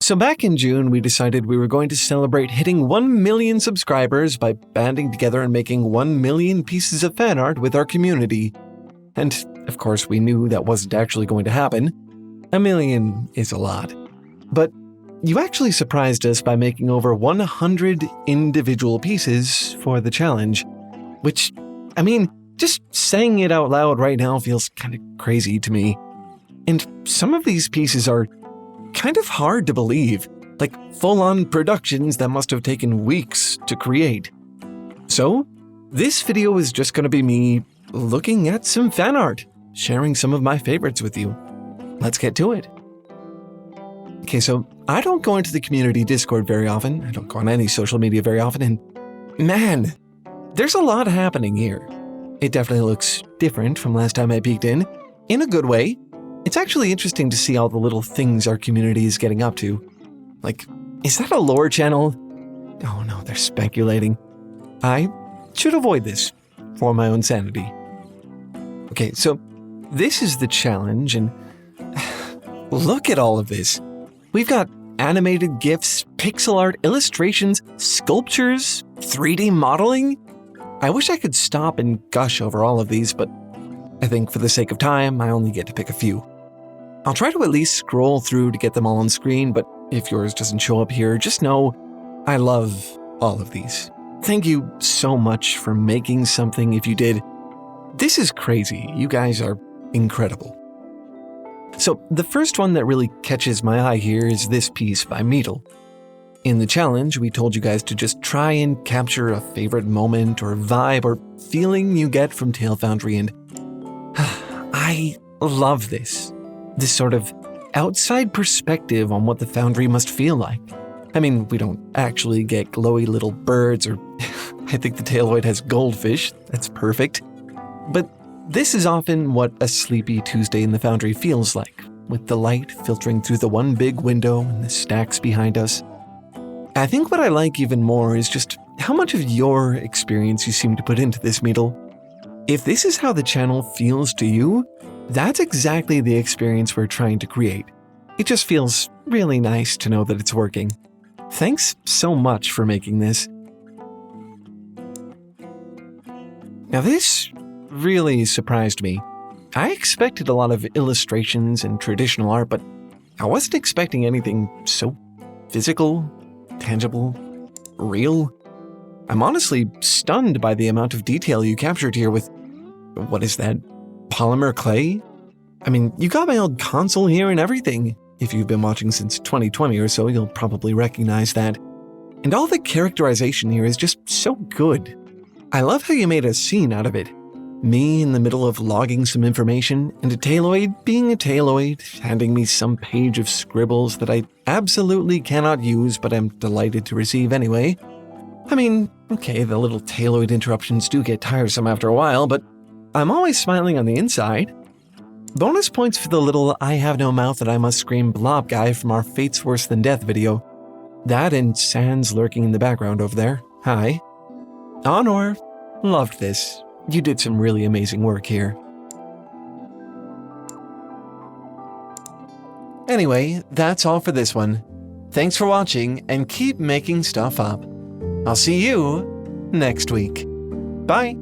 So back in June, we decided we were going to celebrate hitting 1 million subscribers by banding together and making 1 million pieces of fan art with our community. And, of course, we knew that wasn't actually going to happen. 1 million is a lot. But you actually surprised us by making over 100 individual pieces for the challenge. Which, I mean, just saying it out loud right now feels kind of crazy to me. And some of these pieces are kind of hard to believe, like full-on productions that must have taken weeks to create. So, this video is just going to be me looking at some fan art, sharing some of my favorites with you. Let's get to it. Okay, so I don't go into the community Discord very often. I don't go on any social media very often, and man, there's a lot happening here. It definitely looks different from last time I peeked in a good way. It's actually interesting to see all the little things our community is getting up to. Like, is that a lore channel? Oh no, they're speculating. I should avoid this for my own sanity. Okay, so this is the challenge, and look at all of this. We've got animated GIFs, pixel art, illustrations, sculptures, 3D modeling. I wish I could stop and gush over all of these, but I think for the sake of time, I only get to pick a few. I'll try to at least scroll through to get them all on screen, but if yours doesn't show up here, just know I love all of these. Thank you so much for making something if you did. This is crazy. You guys are incredible. So the first one that really catches my eye here is this piece by Meadle. In the challenge, we told you guys to just try and capture a favorite moment or vibe or feeling you get from Foundry, and I love this. This sort of outside perspective on what the Foundry must feel like. I mean, we don't actually get glowy little birds, or I think the Taleoid has goldfish. That's perfect. But this is often what a sleepy Tuesday in the Foundry feels like, with the light filtering through the one big window and the stacks behind us. I think what I like even more is just how much of your experience you seem to put into this, Meadle. If this is how the channel feels to you, that's exactly the experience we're trying to create. It just feels really nice to know that it's working. Thanks so much for making this. Now this really surprised me. I expected a lot of illustrations and traditional art, but I wasn't expecting anything so physical, tangible, real. I'm honestly stunned by the amount of detail you captured here with, what is that, polymer clay? I mean, you got my old console here and everything. If you've been watching since 2020 or so, you'll probably recognize that. And all the characterization here is just so good. I love how you made a scene out of it. Me in the middle of logging some information, and a Taleoid being a Taleoid, handing me some page of scribbles that I absolutely cannot use, but I'm delighted to receive anyway. I mean, okay, the little Taleoid interruptions do get tiresome after a while, but I'm always smiling on the inside. Bonus points for the little I have no mouth and I must scream blob guy from our Fate's Worse Than Death video. That and Sans lurking in the background over there. Hi. Honor. Loved this. You did some really amazing work here. Anyway, that's all for this one. Thanks for watching and keep making stuff up. I'll see you next week. Bye!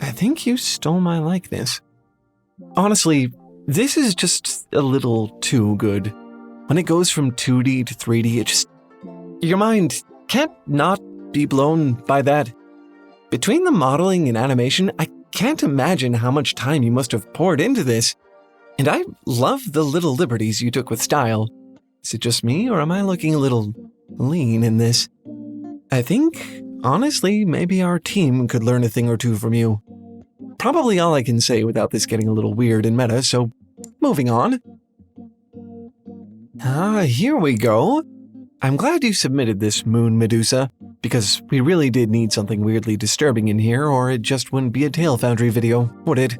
I think you stole my likeness. Honestly, this is just a little too good. When it goes from 2D to 3D, it just... your mind can't not be blown by that. Between the modeling and animation, I can't imagine how much time you must have poured into this. And I love the little liberties you took with style. Is it just me, or am I looking a little lean in this? I think, honestly, maybe our team could learn a thing or two from you. Probably all I can say without this getting a little weird and meta, so moving on. Here we go. I'm glad you submitted this, Moon Medusa, because we really did need something weirdly disturbing in here, or it just wouldn't be a Foundry video, would it?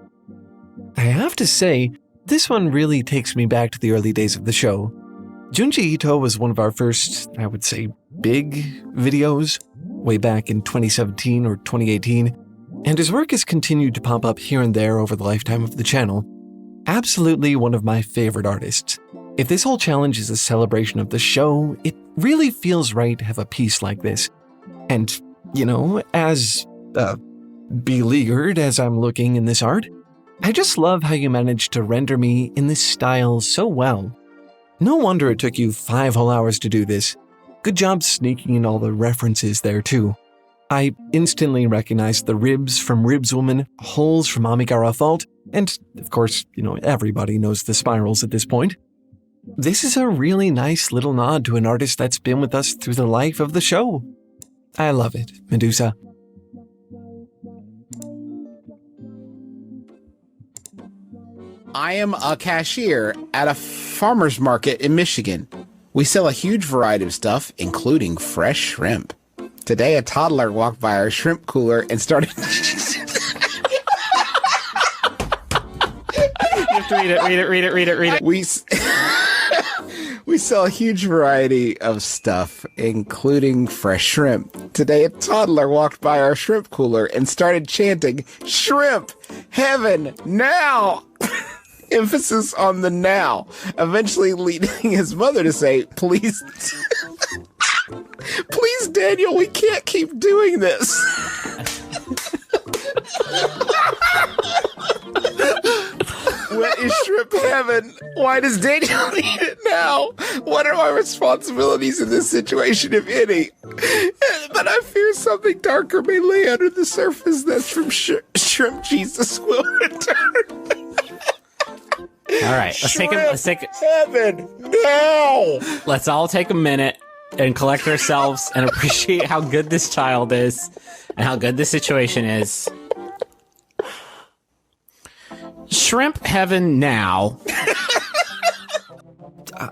I have to say, This one really takes me back to the early days of the show. Junji Ito was one of our first, I would say, big videos, way back in 2017 or 2018, and his work has continued to pop up here and there over the lifetime of the channel. Absolutely one of my favorite artists. If this whole challenge is a celebration of the show, it really feels right to have a piece like this. And, as beleaguered as I'm looking in this art, I just love how you managed to render me in this style so well. No wonder it took you 5 whole hours to do this. Good job sneaking in all the references there too. I instantly recognized the ribs from Ribs Woman, holes from Amigara Fault, and of course, everybody knows the spirals at this point. This is a really nice little nod to an artist that's been with us through the life of the show. I love it, Medusa. I am a cashier at a farmer's market in Michigan. We sell a huge variety of stuff, including fresh shrimp. Today, a toddler walked by our shrimp cooler and started... You have to read it. We sell a huge variety of stuff, including fresh shrimp. Today, a toddler walked by our shrimp cooler and started chanting, "Shrimp! Heaven! Now!" Emphasis on the now, eventually leading his mother to say, "Please, please, Daniel, we can't keep doing this." What is shrimp heaven? Why does Daniel need it now? What are my responsibilities in this situation, if any? But I fear something darker may lay under the surface that's from shrimp Jesus will return. All right, let's take heaven now. Let's all take a minute and collect ourselves and appreciate how good this child is and how good this situation is. Shrimp heaven now.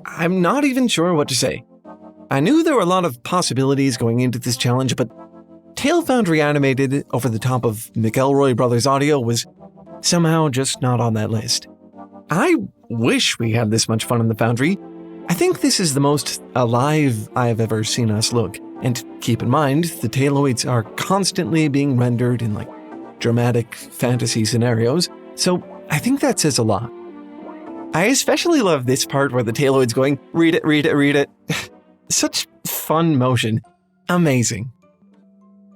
I'm not even sure what to say. I knew there were a lot of possibilities going into this challenge, but Foundry animated over the top of McElroy Brothers audio was somehow just not on that list. I wish we had this much fun in the Foundry. I think this is the most alive I've ever seen us look. And keep in mind, the Taleoids are constantly being rendered in dramatic fantasy scenarios, so I think that says a lot. I especially love this part where the Taleoid's going, read it. Such fun motion. Amazing.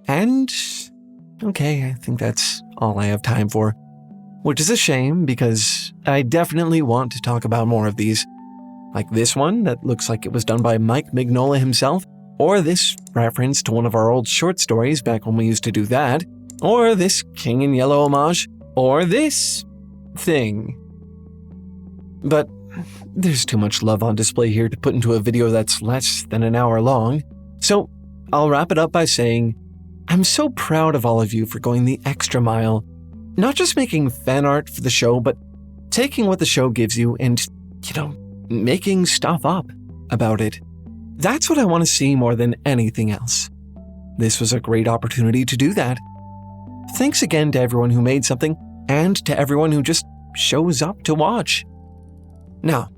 And, okay, I think that's all I have time for. Which is a shame, because I definitely want to talk about more of these. Like this one that looks like it was done by Mike Mignola himself, or this reference to one of our old short stories back when we used to do that, or this King in Yellow homage, or this thing. But there's too much love on display here to put into a video that's less than an hour long, so I'll wrap it up by saying, I'm so proud of all of you for going the extra mile. Not just making fan art for the show, but taking what the show gives you and, making stuff up about it. That's what I want to see more than anything else. This was a great opportunity to do that. Thanks again to everyone who made something, and to everyone who just shows up to watch. Now,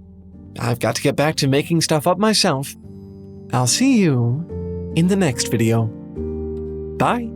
I've got to get back to making stuff up myself. I'll see you in the next video. Bye.